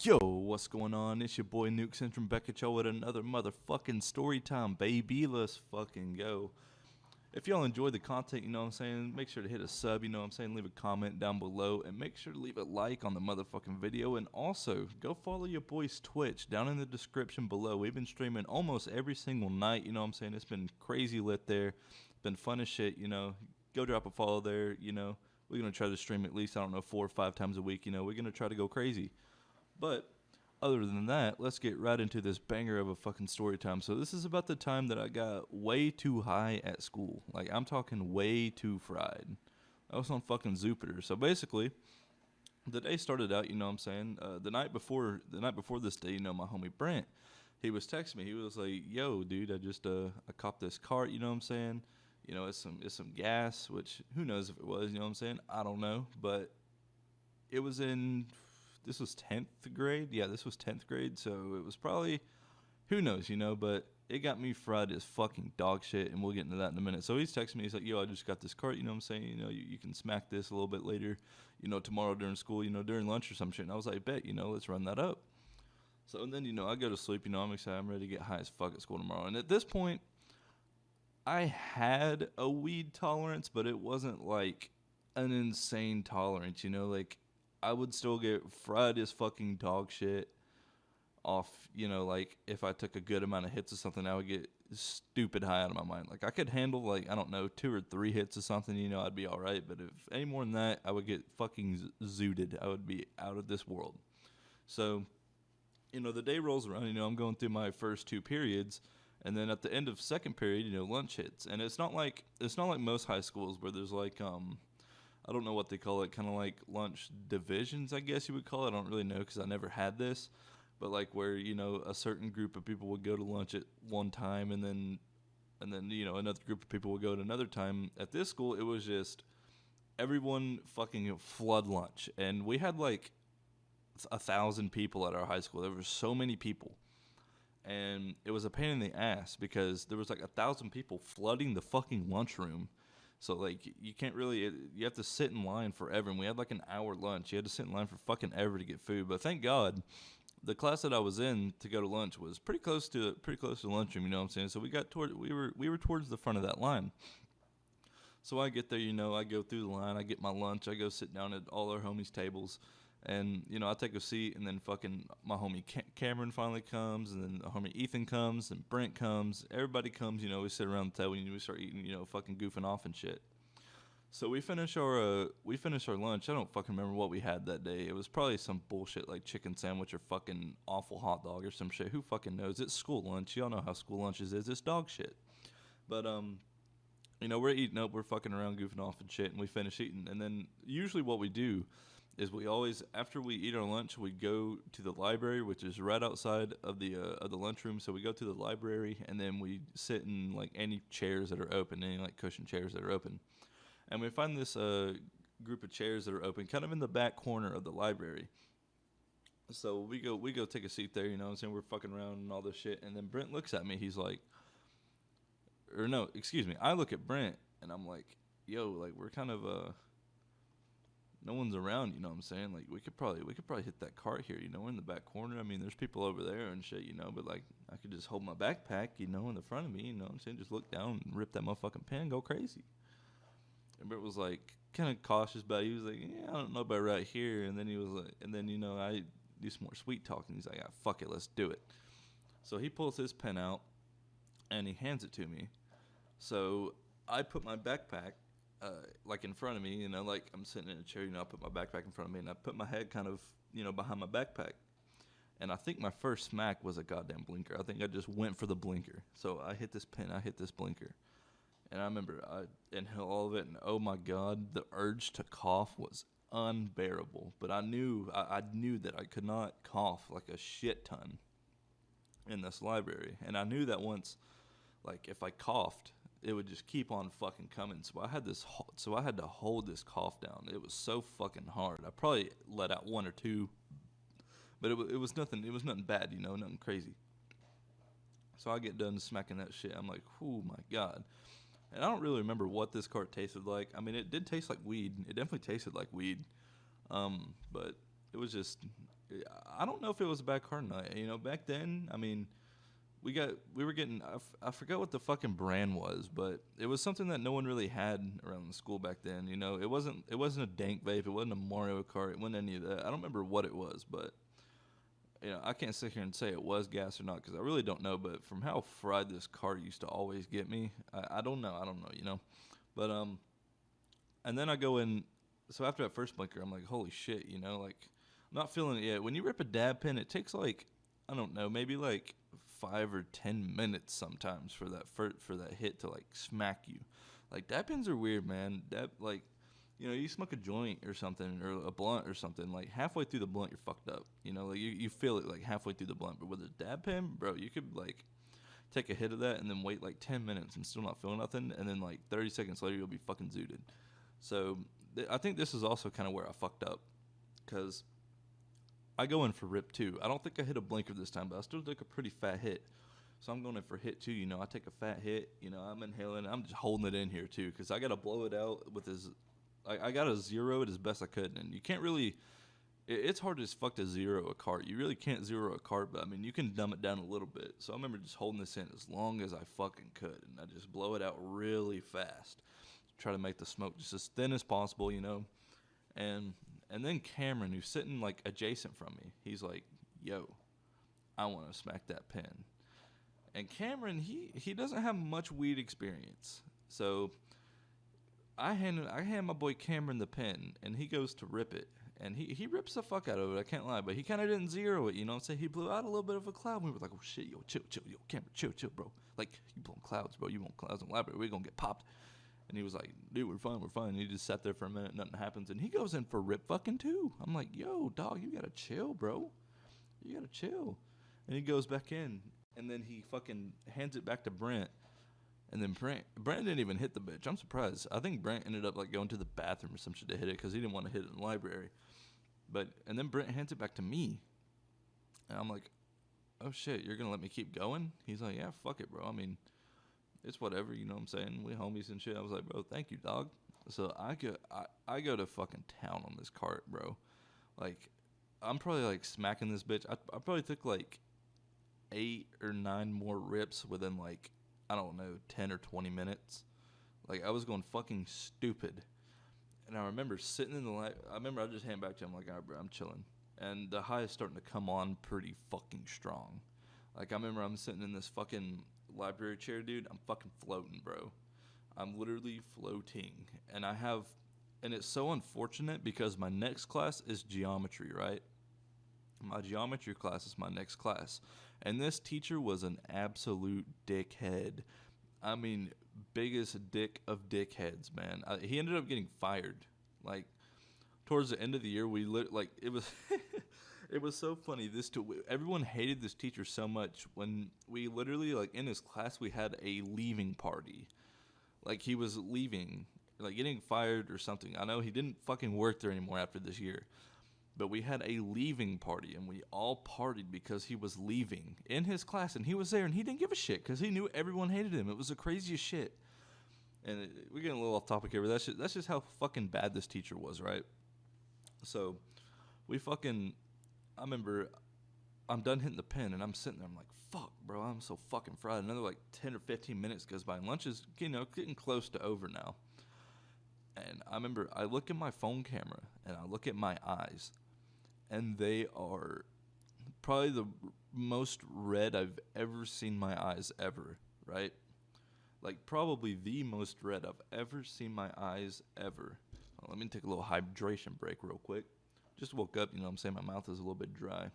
Yo, what's going on? It's your boy Nuke Centrum back at y'all with another motherfucking story time, baby. Let's fucking go. If y'all enjoy the content, you know what I'm saying, make sure to hit a sub, you know what I'm saying, leave a comment down below, and make sure to leave a like on the motherfucking video. And also, go follow your boy's Twitch down in the description below. We've been streaming almost every single night, you know what I'm saying. It's been crazy lit there. It's been fun as shit, you know. Go drop a follow there, you know. We're going to try to stream at least, I don't know, 4 or 5 times a week, you know. We're going to try to go crazy. But other than that, let's get right into this banger of a fucking story time. So this is about the time that I got way too high at school. Like I'm talking way too fried. I was on fucking Jupiter. So basically, the day started out, you know what I'm saying? The night before this day, you know, my homie Brent, he was texting me. He was like, "Yo, dude, I copped this cart, you know what I'm saying? You know, it's some gas, which who knows if it was, you know what I'm saying? I don't know, but it was in this was 10th grade. Yeah, this was 10th grade, so it was probably who knows, you know, but it got me fried as fucking dog shit, and we'll get into that in a minute. So he's texting me, he's like, "Yo, I just got this cart, you know what I'm saying? You know, you can smack this a little bit later, you know, tomorrow during school, you know, during lunch or some shit." And I was like, "Bet, you know, let's run that up." So and then, you know, I go to sleep, you know, I'm excited, I'm ready to get high as fuck at school tomorrow. And at this point, I had a weed tolerance, but it wasn't like an insane tolerance, you know, like I would still get fried as fucking dog shit off, you know, like if I took a good amount of hits of something, I would get stupid high out of my mind. Like I could handle like, I don't know, 2 or 3 hits of something, you know, I'd be all right. But if any more than that, I would get fucking zooted. I would be out of this world. So, you know, the day rolls around, you know, I'm going through my first 2 periods. And then at the end of second period, you know, lunch hits. And it's not like most high schools where there's like I don't know what they call it, kind of like lunch divisions, I guess you would call it. I don't really know because I never had this, but like where you know a certain group of people would go to lunch at one time, and then you know another group of people would go at another time. At this school, it was just everyone fucking flood lunch, and we had like 1,000 people at our high school. There were so many people, and it was a pain in the ass because there was like 1,000 people flooding the fucking lunchroom. So like you can't really you have to sit in line forever, and we had like an hour lunch. You had to sit in line for fucking ever to get food. But thank God, the class that I was in to go to lunch was pretty close to the lunchroom. You know what I'm saying? So we were towards the front of that line. So I get there, you know, I go through the line, I get my lunch, I go sit down at all our homies' tables, and you know, I take a seat, and then fucking my homie Cameron finally comes, and then the homie Ethan comes, and Brent comes, everybody comes, you know, we sit around the table, and we start eating, you know, fucking goofing off and shit. So we finish our lunch. I don't fucking remember what we had that day. It was probably some bullshit like chicken sandwich or fucking awful hot dog or some shit. Who fucking knows? It's school lunch. Y'all know how school lunches is. It's dog shit. But you know, we're eating up, we're fucking around, goofing off and shit, and we finish eating. And then usually what we do is we always, after we eat our lunch, we go to the library, which is right outside of the lunchroom. So we go to the library, and then we sit in like any chairs that are open, any like cushion chairs that are open, and we find this group of chairs that are open, kind of in the back corner of the library. So we go take a seat there, you know what I'm saying? We're fucking around and all this shit, and then Brent looks at me. He's like, or no, excuse me. I look at Brent and I'm like, yo, like we're kind of no one's around, you know what I'm saying? Like we could probably hit that cart here, you know, we're in the back corner. I mean, there's people over there and shit, you know, but like I could just hold my backpack, you know, in the front of me, you know what I'm saying? Just look down and rip that motherfucking pen, go crazy. And Brent was like kind of cautious about it. He was like, "Yeah, I don't know about right here." And then he was like, and then you know I do some more sweet talking. He's like, "Ah, fuck it, let's do it." So he pulls his pen out and he hands it to me. So I put my backpack like in front of me, you know, like I'm sitting in a chair, you know, I put my backpack in front of me, and I put my head kind of, you know, behind my backpack. And I think my first smack was a goddamn blinker. I think I just went for the blinker. So I hit this pin, I hit this blinker. And I remember I inhaled all of it, and oh my god, the urge to cough was unbearable. But I knew that I could not cough like a shit ton in this library, and I knew that once, like if I coughed, it would just keep on fucking coming. So I had to hold this cough down. It was so fucking hard. I probably let out one or two, but it was nothing. It was nothing bad, you know, nothing crazy. So I get done smacking that shit. I'm like, oh my god. And I don't really remember what this cart tasted like. I mean, it did taste like weed. It definitely tasted like weed. But It was just, I don't know if it was a bad car or not. You know, back then, I mean, we were getting, I forgot what the fucking brand was, but it was something that no one really had around the school back then. You know, it wasn't a dank vape, it wasn't a Mario Kart, it wasn't any of that. I don't remember what it was, but you know, I can't sit here and say it was gas or not because I really don't know. But from how fried this car used to always get me, I don't know. I don't know, you know. But and then I go in. So after that first blinker, I'm like, holy shit, you know, like I'm not feeling it yet. When you rip a dab pen, it takes like I don't know, maybe like 5 or 10 minutes sometimes for that hit to like smack you. Like dab pens are weird, man. Dab like you know, you smoke a joint or something or a blunt or something, like halfway through the blunt you're fucked up. You know, like you feel it like halfway through the blunt. But with a dab pen, bro, you could like take a hit of that and then wait like 10 minutes and still not feel nothing, and then like 30 seconds later you'll be fucking zooted. So I think this is also kind of where I fucked up, because I go in for rip two. I don't think I hit a blinker this time, but I still took a pretty fat hit. So I'm going in for hit two. You know, I take a fat hit. You know, I'm inhaling. I'm just holding it in here too, because I gotta blow it out with as I got to zero it as best I could, and you can't really. It's hard as fuck to zero a cart. You really can't zero a cart, but I mean you can dumb it down a little bit. So I remember just holding this in as long as I fucking could, and I just blow it out really fast, try to make the smoke just as thin as possible, you know. And then Cameron, who's sitting like adjacent from me, he's like, "Yo, I want to smack that pen." And Cameron, he doesn't have much weed experience, so I hand my boy Cameron the pen, and he goes to rip it, and he rips the fuck out of it. I can't lie, but he kind of didn't zero it, you know what I'm saying? He blew out a little bit of a cloud. We were like, oh shit, yo, chill, yo, Cameron, chill, bro. Like, you blowing clouds, bro. You want clouds in the library, we're gonna get popped. And he was like, dude, we're fine. And he just sat there for a minute, nothing happens, and he goes in for rip fucking two. I'm like, yo, dog, you gotta chill, bro. You gotta chill. And he goes back in, and then he fucking hands it back to Brent. And then Brent didn't even hit the bitch. I'm surprised. I think Brent ended up like going to the bathroom or some shit to hit it because he didn't want to hit it in the library. And then Brent hands it back to me, and I'm like, "Oh shit, you're gonna let me keep going?" He's like, "Yeah, fuck it, bro. I mean, it's whatever. You know what I'm saying? We homies and shit." I was like, "Bro, thank you, dog." So I go to fucking town on this cart, bro. Like, I'm probably like smacking this bitch. I probably took like 8 or 9 more rips within like, I don't know, 10 or 20 minutes. Like, I was going fucking stupid. And I remember sitting in the light. I remember I just hand back to him like, all right, bro, I'm chilling. And the high is starting to come on pretty fucking strong. Like, I remember I'm sitting in this fucking library chair, dude. I'm fucking floating, bro. I'm literally floating. And it's so unfortunate because my next class is geometry, right? My geometry class is my next class. And this teacher was an absolute dickhead. I mean, biggest dick of dickheads, man. He ended up getting fired. Like, towards the end of the year, it was it was so funny. Everyone hated this teacher so much when we literally, like, in his class, we had a leaving party. Like, he was leaving, like, getting fired or something. I know he didn't fucking work there anymore after this year. But we had a leaving party, and we all partied because he was leaving in his class, and he was there, and he didn't give a shit because he knew everyone hated him. It was the craziest shit. And we're getting a little off topic here, but that's just how fucking bad this teacher was, right? So I remember I'm done hitting the pen, and I'm sitting there, I'm like, fuck, bro, I'm so fucking fried. Another like 10 or 15 minutes goes by, and lunch is, you know, getting close to over now. And I remember I look at my phone camera, and I look at my eyes, and they are probably the most red I've ever seen my eyes ever, right? Like, probably the most red I've ever seen my eyes ever. Well, let me take a little hydration break real quick. Just woke up, you know what I'm saying? My mouth is a little bit dry.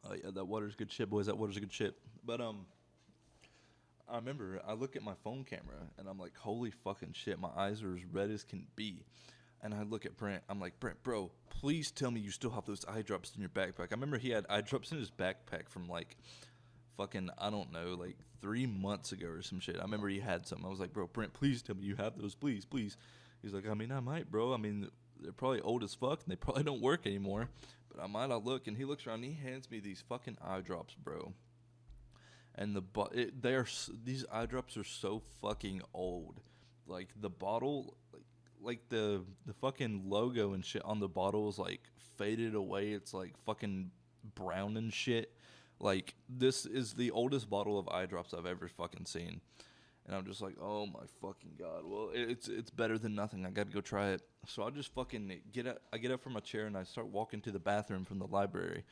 Oh, yeah, that water's good shit, boys. That water's good shit. But, I remember I look at my phone camera, and I'm like, holy fucking shit, my eyes are as red as can be. And I look at Brent. I'm like, Brent, bro, please tell me you still have those eye drops in your backpack. I remember he had eye drops in his backpack from like fucking, I don't know, like 3 months ago or some shit. I remember he had some. I was like, bro, Brent, please tell me you have those, please. He's like, I mean, I might, bro. I mean, they're probably old as fuck and they probably don't work anymore. But I might not look. And he looks around and he hands me these fucking eye drops, bro. And these eye drops are so fucking old. Like, the bottle, like the fucking logo and shit on the bottle is like faded away. It's like fucking brown and shit. Like this is the oldest bottle of eye drops I've ever fucking seen. And I'm just like, oh my fucking god. Well, it's better than nothing. I got to go try it. So I just fucking get up. I get up from my chair and I start walking to the bathroom from the library.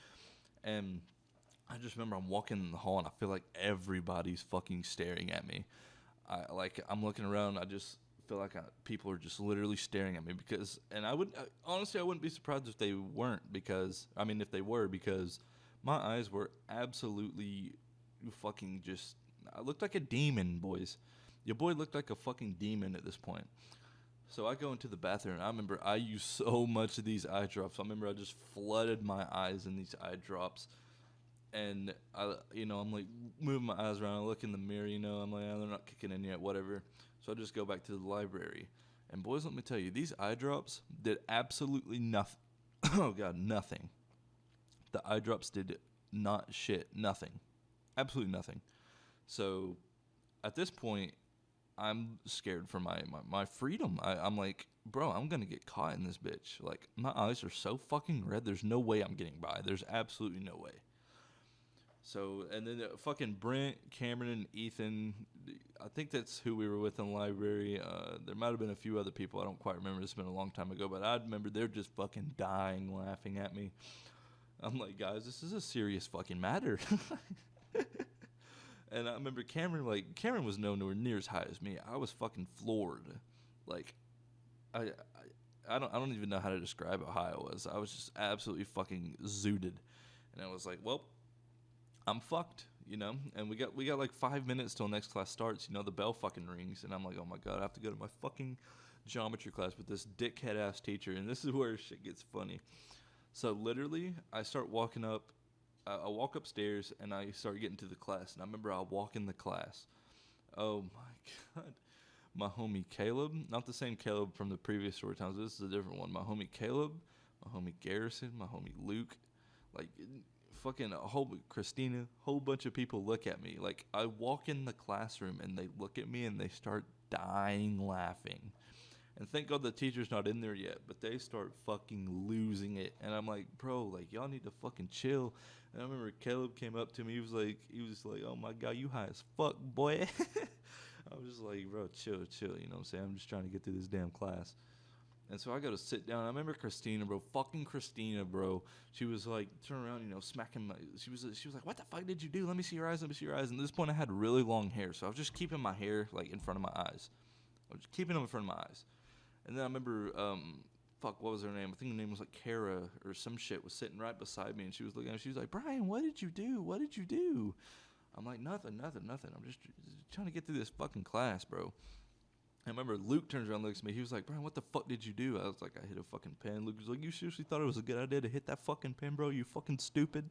And I just remember I'm walking in the hall and I feel like everybody's fucking staring at me. I'm looking around. I just feel like people are just literally staring at me because. And honestly, I wouldn't be surprised if they weren't because I mean if they were because my eyes were absolutely fucking just. I looked like a demon, boys. Your boy looked like a fucking demon at this point. So I go into the bathroom, and I remember I used so much of these eye drops. I remember I just flooded my eyes in these eye drops. And, I'm like moving my eyes around. I look in the mirror, I'm like, they're not kicking in yet, whatever. So I just go back to the library. And, boys, let me tell you, these eye drops did absolutely nothing. Oh, God, nothing. The eye drops did not shit. Nothing. Absolutely nothing. So at this point, I'm scared for my freedom. I'm like, bro, I'm going to get caught in this bitch. Like, my eyes are so fucking red. There's no way I'm getting by. There's absolutely no way. So, and then fucking Brent, Cameron, and Ethan, I think that's who we were with in the library. There might have been a few other people. I don't quite remember. It's been a long time ago. But I remember they're just fucking dying laughing at me. I'm like, guys, this is a serious fucking matter. And I remember Cameron was nowhere near as high as me. I was fucking floored. Like, I don't even know how to describe how high I was. I was just absolutely fucking zooted. And I was like, well, I'm fucked, And we got like 5 minutes till next class starts. The bell fucking rings. And I'm like, oh my God, I have to go to my fucking geometry class with this dickhead ass teacher. And this is where shit gets funny. So literally, I start walking up. I walk upstairs and I start getting to the class. And I remember I walk in the class. Oh my God. My homie Caleb, not the same Caleb from the previous story times. This is a different one. My homie Caleb, my homie Garrison, my homie Luke, like fucking a whole Christina, whole bunch of people look at me. Like I walk in the classroom and they look at me and they start dying laughing. And thank God the teacher's not in there yet, but they start fucking losing it. And I'm like, bro, like y'all need to fucking chill. And I remember Caleb came up to me. He was like, oh my God, you high as fuck, boy. I was just like, bro, chill. You know what I'm saying? I'm just trying to get through this damn class. And so I go to sit down. I remember Christina, bro. Fucking Christina, bro. She was like, turn around, smacking my. She was like, what the fuck did you do? Let me see your eyes. And at this point, I had really long hair, so I was just keeping my hair like in front of my eyes. I was just keeping them in front of my eyes. And then I remember, what was her name? I think her name was like Kara or some shit. Was sitting right beside me, and she was looking at me. She was like, Brian, what did you do? What did you do? I'm like, nothing. I'm just trying to get through this fucking class, bro. I remember Luke turns around and looks at me. He was like, Brian, what the fuck did you do? I was like, I hit a fucking pen. Luke was like, you seriously thought it was a good idea to hit that fucking pen, bro? You fucking stupid.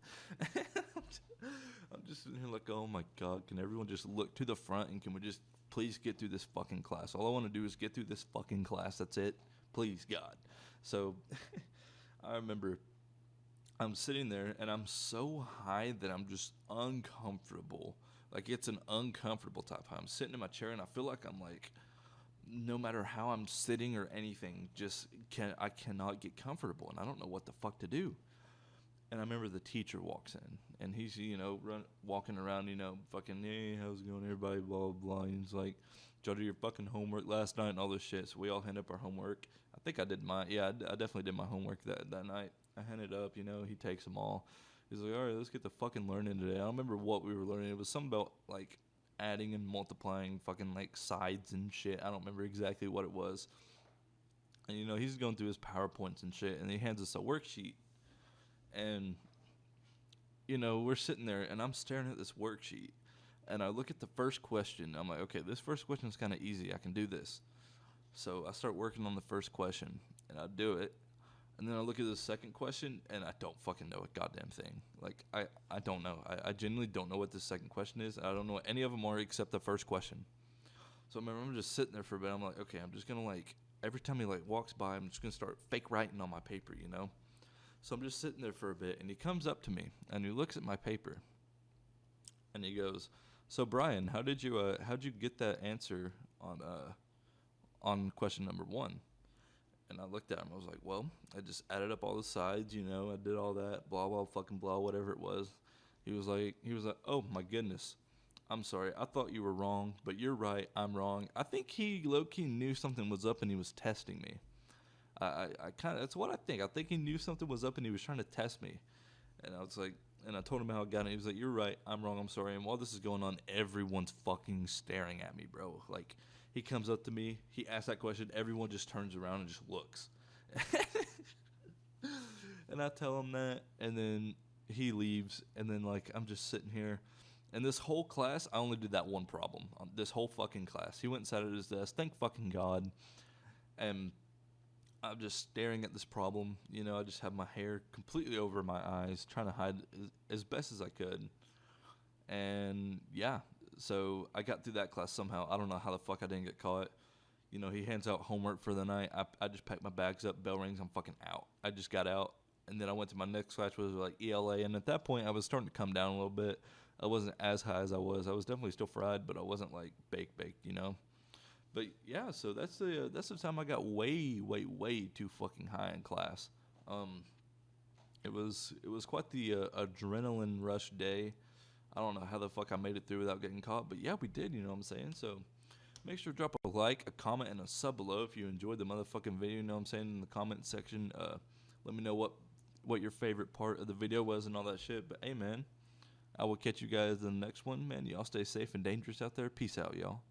I'm just sitting here like, oh my God, can everyone just look to the front and can we just please get through this fucking class? All I want to do is get through this fucking class. That's it. Please, God. So I remember I'm sitting there and I'm so high that I'm just uncomfortable. Like it's an uncomfortable type high. I'm sitting in my chair and I feel like I'm like, no matter how I'm sitting or anything, I cannot get comfortable and I don't know what the fuck to do. And I remember the teacher walks in and he's, walking around, fucking, hey, how's it going, everybody, blah, blah, blah. And he's like, did y'all do your fucking homework last night and all this shit? So we all hand up our homework. I think I did I definitely did my homework that night. I handed up, he takes them all. He's like, all right, let's get the fucking learning today. I don't remember what we were learning. It was something about, like, adding and multiplying fucking, like, sides and shit. I don't remember exactly what it was. And, he's going through his PowerPoints and shit, and he hands us a worksheet. And, we're sitting there, and I'm staring at this worksheet. And I look at the first question. I'm like, okay, this first question is kind of easy. I can do this. So I start working on the first question, and I do it. And then I look at the second question, and I don't fucking know a goddamn thing. Like, I don't know. I genuinely don't know what the second question is. I don't know what any of them are except the first question. So I remember I'm just sitting there for a bit. I'm like, okay, I'm just going to, like, every time he, like, walks by, I'm just going to start fake writing on my paper, So I'm just sitting there for a bit, and he comes up to me, and he looks at my paper, and he goes, so, Brian, how'd you get that answer on question number 1? And I looked at him. I was like, well, I just added up all the sides, you know. I did all that, blah, blah, fucking blah, whatever it was. He was like, oh, my goodness. I'm sorry. I thought you were wrong, but you're right. I'm wrong. I think he low-key knew something was up and he was testing me. I kind of, that's what I think. I think he knew something was up and he was trying to test me. And I was like, and I told him how I got it. He was like, you're right. I'm wrong. I'm sorry. And while this is going on, everyone's fucking staring at me, bro. Like, he comes up to me. He asks that question. Everyone just turns around and just looks. And I tell him that. And then he leaves. And then, like, I'm just sitting here. And this whole class, I only did that one problem. This whole fucking class. He went and sat at his desk. Thank fucking God. And I'm just staring at this problem. You know, I just have my hair completely over my eyes, trying to hide as best as I could. And yeah, so I got through that class somehow. I don't know how the fuck I didn't get caught. You know, he hands out homework for the night. I just packed my bags up, bell rings, I'm fucking out. I just got out. And then I went to my next class, which was like ELA. And at that point, I was starting to come down a little bit. I wasn't as high as I was. I was definitely still fried, but I wasn't like baked, you know? But yeah, so that's the time I got way too fucking high in class. It was quite the adrenaline rush day. I don't know how the fuck I made it through without getting caught, but yeah, we did. You know what I'm saying? So make sure to drop a like, a comment, and a sub below if you enjoyed the motherfucking video. You know what I'm saying, in the comment section. Let me know what your favorite part of the video was and all that shit. But hey, man, I will catch you guys in the next one. Man, y'all stay safe and dangerous out there. Peace out, y'all.